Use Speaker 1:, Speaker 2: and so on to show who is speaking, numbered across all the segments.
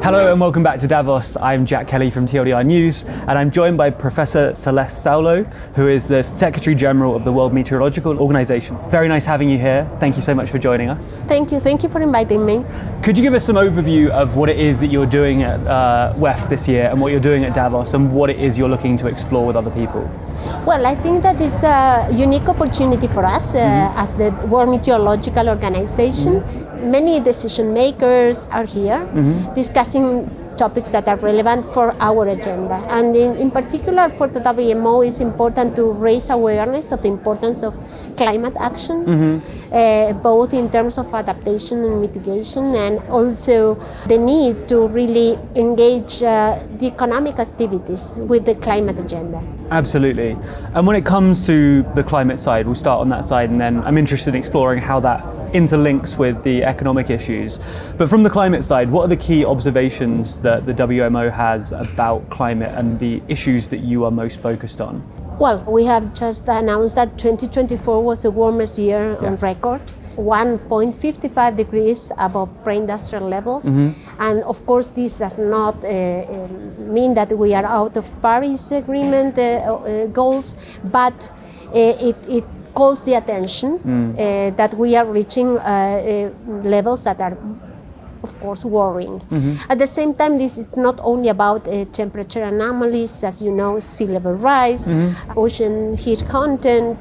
Speaker 1: Hello and welcome back to Davos. I'm Jack Kelly from TLDR News, and I'm joined by Professor Celeste Saulo, who is the Secretary General of the World Meteorological Organization. Very nice having you here. Thank you so much for joining us.
Speaker 2: Thank you for inviting me.
Speaker 1: Could you give us some overview of what it is that you're doing at WEF this year and what you're doing at Davos and what it is you're looking to explore with other people?
Speaker 2: Well, I think that it's a unique opportunity for us as the World Meteorological Organization. Many decision makers are here discussing topics that are relevant for our agenda. And in particular for the WMO, it's important to raise awareness of the importance of climate action, both in terms of adaptation and mitigation, and also the need to really engage the economic activities with the climate agenda.
Speaker 1: Absolutely. And when it comes to the climate side, we'll start on that side, and then I'm interested in exploring how that interlinks with the economic issues. But from the climate side, what are the key observations that the WMO has about climate and the issues that you are most focused on?
Speaker 2: Well, we have just announced that 2024 was the warmest year on record. 1.55 degrees above pre-industrial levels. And of course, this does not mean that we are out of Paris Agreement goals, but it calls the attention that we are reaching levels that are, of course, worrying. At the same time, this is not only about temperature anomalies, as you know, sea level rise, ocean heat content.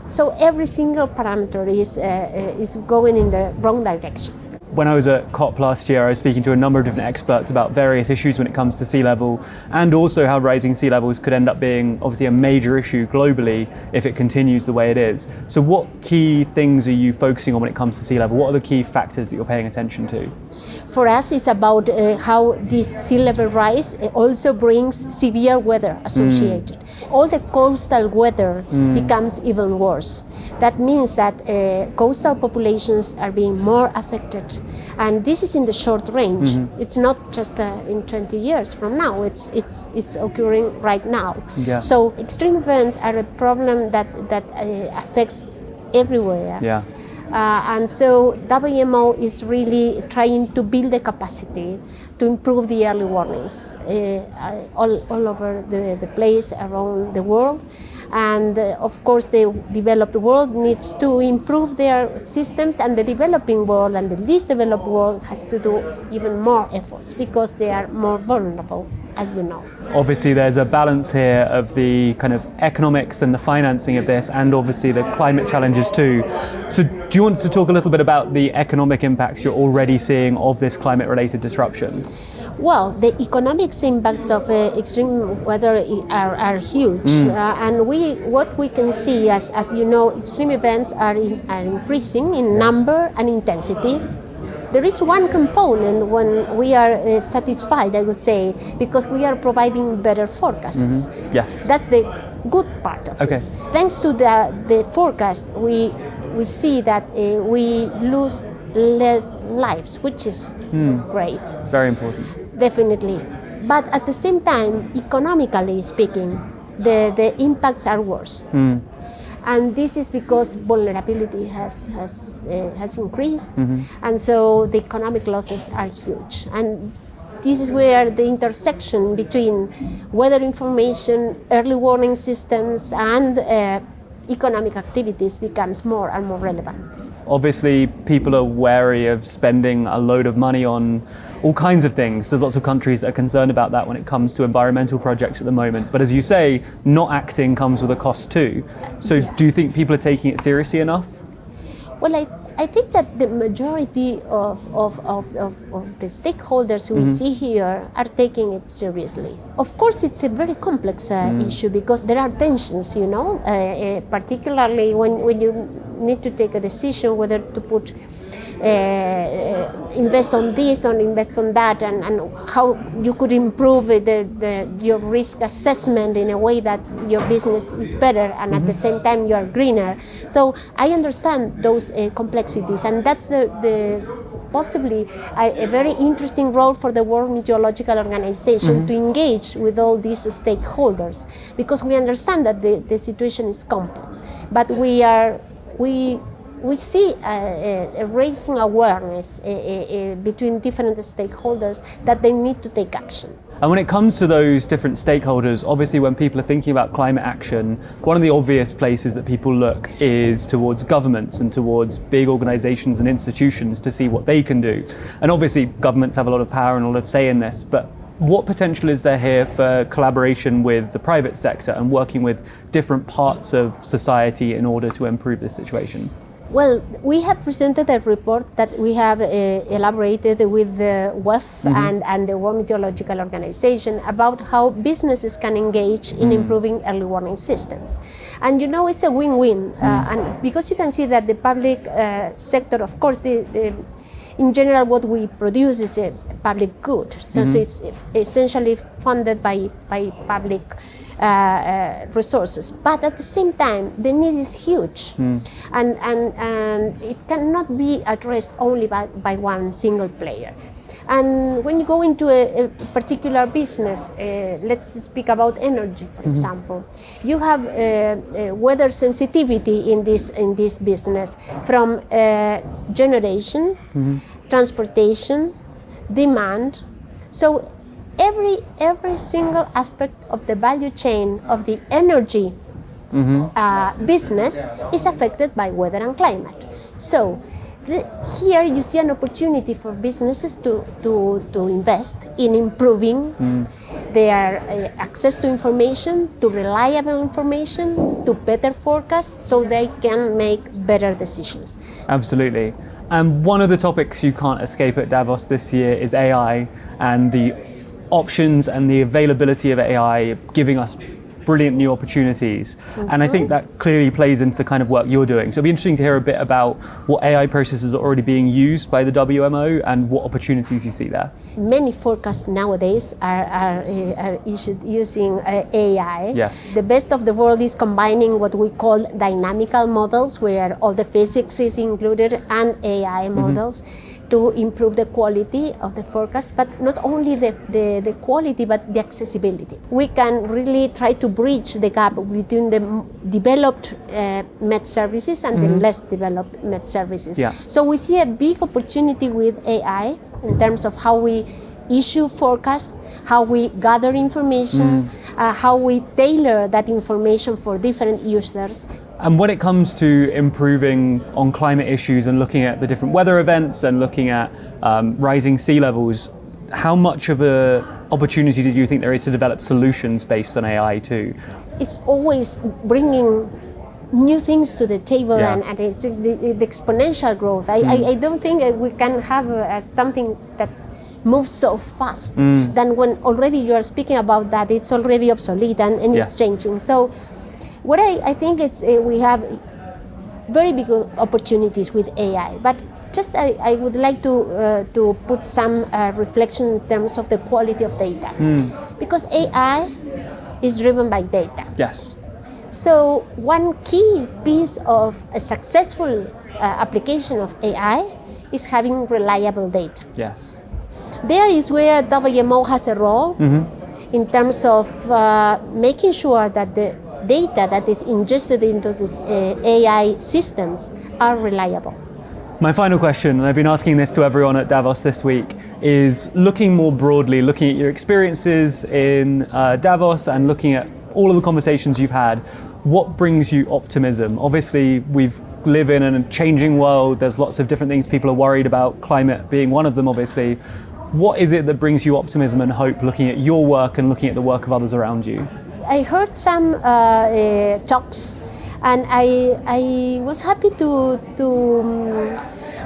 Speaker 2: So every single parameter is going in the wrong direction.
Speaker 1: When I was at COP last year, I was speaking to a number of different experts about various issues when it comes to sea level, and also how rising sea levels could end up being obviously a major issue globally if it continues the way it is. So what key things are you focusing on when it comes to sea level? What are the key factors that you're paying attention to?
Speaker 2: For us, it's about how this sea level rise also brings severe weather associated. All the coastal weather becomes even worse. That means that coastal populations are being more affected. And this is in the short range. It's not just in 20 years from now. It's occurring right now. So extreme events are a problem that affects everywhere. And so WMO is really trying to build the capacity to improve the early warnings all over the place around the world. And of course, the developed world needs to improve their systems, and the developing world and the least developed world has to do even more efforts because they are more vulnerable, as you know.
Speaker 1: Obviously, there's a balance here of the kind of economics and the financing of this, and obviously the climate challenges too. So do you want to talk a little bit about the economic impacts you're already seeing of this climate-related disruption?
Speaker 2: Well, the economic impacts of extreme weather are huge, and what we can see, as you know, extreme events are increasing in number and intensity. There is one component when we are satisfied, I would say, because we are providing better forecasts. That's the good part of this. Thanks to the forecast, we see that we lose less lives, which is great.
Speaker 1: Very important.
Speaker 2: Definitely. But at the same time, economically speaking, the impacts are worse. And this is because vulnerability has increased, and so the economic losses are huge. And this is where the intersection between weather information, early warning systems, and economic activities becomes more and more relevant.
Speaker 1: Obviously, people are wary of spending a load of money on all kinds of things. There's lots of countries that are concerned about that when it comes to environmental projects at the moment. But as you say, not acting comes with a cost too. So do you think people are taking it seriously enough?
Speaker 2: Well, I think that the majority of the stakeholders we see here are taking it seriously. Of course, it's a very complex issue because there are tensions, you know, particularly when you need to take a decision whether to put invest on this or invest on that, and how you could improve your risk assessment in a way that your business is better and at the same time you are greener. So I understand those complexities, and that's the possibly a very interesting role for the World Meteorological Organization to engage with all these stakeholders, because we understand that the situation is complex, but we we see raising awareness between different stakeholders that they need to take action.
Speaker 1: And when it comes to those different stakeholders, obviously when people are thinking about climate action, one of the obvious places that people look is towards governments and towards big organizations and institutions to see what they can do. And obviously governments have a lot of power and a lot of say in this, but what potential is there here for collaboration with the private sector and working with different parts of society in order to improve this situation?
Speaker 2: Well, we have presented a report that we have elaborated with the WEF and the World Meteorological Organization about how businesses can engage in improving early warning systems. And it's a win-win. And because you can see that the public sector, of course, in general, what we produce is a public good. So it's essentially funded by public resources, but at the same time the need is huge, and it cannot be addressed only by one single player. And when you go into a particular business, let's speak about energy, for example, you have weather sensitivity in this business from generation, transportation, demand. So every single aspect of the value chain of the energy business is affected by weather and climate. So here you see an opportunity for businesses to invest in improving their access to information, to reliable information, to better forecasts, so they can make better decisions.
Speaker 1: Absolutely. And one of the topics you can't escape at Davos this year is AI and the options and the availability of AI giving us brilliant new opportunities. And I think that clearly plays into the kind of work you're doing. So it'd be interesting to hear a bit about what AI processes are already being used by the WMO and what opportunities you see there.
Speaker 2: Many forecasts nowadays are issued using AI.
Speaker 1: Yes.
Speaker 2: The best of the world is combining what we call dynamical models, where all the physics is included, and AI models to improve the quality of the forecast, but not only the quality, but the accessibility. We can really try to bridge the gap between the developed Met services and the less developed Met services.
Speaker 1: Yeah.
Speaker 2: So we see a big opportunity with AI in terms of how we issue forecasts, how we gather information, how we tailor that information for different users.
Speaker 1: And when it comes to improving on climate issues and looking at the different weather events and looking at rising sea levels, how much of an opportunity do you think there is to develop solutions based on AI too?
Speaker 2: It's always bringing new things to the table, and it's the exponential growth. I don't think we can have something that moves so fast than when already you are speaking about that, it's already obsolete and it's changing. So what I think it's we have very big opportunities with AI, but just I would like to put some reflection in terms of the quality of data, because AI is driven by data.
Speaker 1: Yes.
Speaker 2: So one key piece of a successful application of AI is having reliable data.
Speaker 1: Yes.
Speaker 2: There is where WMO has a role in terms of making sure that the data that is ingested into these AI systems are reliable.
Speaker 1: My final question, and I've been asking this to everyone at Davos this week, is looking more broadly, looking at your experiences in Davos and looking at all of the conversations you've had, what brings you optimism? Obviously, we live in a changing world. There's lots of different things people are worried about, climate being one of them, obviously. What is it that brings you optimism and hope looking at your work and looking at the work of others around you?
Speaker 2: I heard some talks, and I was happy to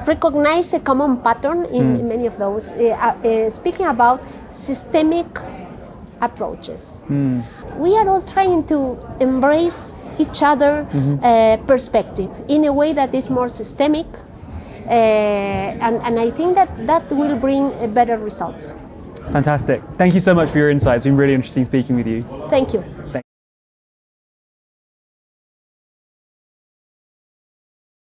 Speaker 2: recognize a common pattern in many of those, speaking about systemic approaches. We are all trying to embrace each other perspective in a way that is more systemic, and I think that will bring better results.
Speaker 1: Fantastic. Thank you so much for your insights. It's been really interesting speaking with you.
Speaker 2: Thank you.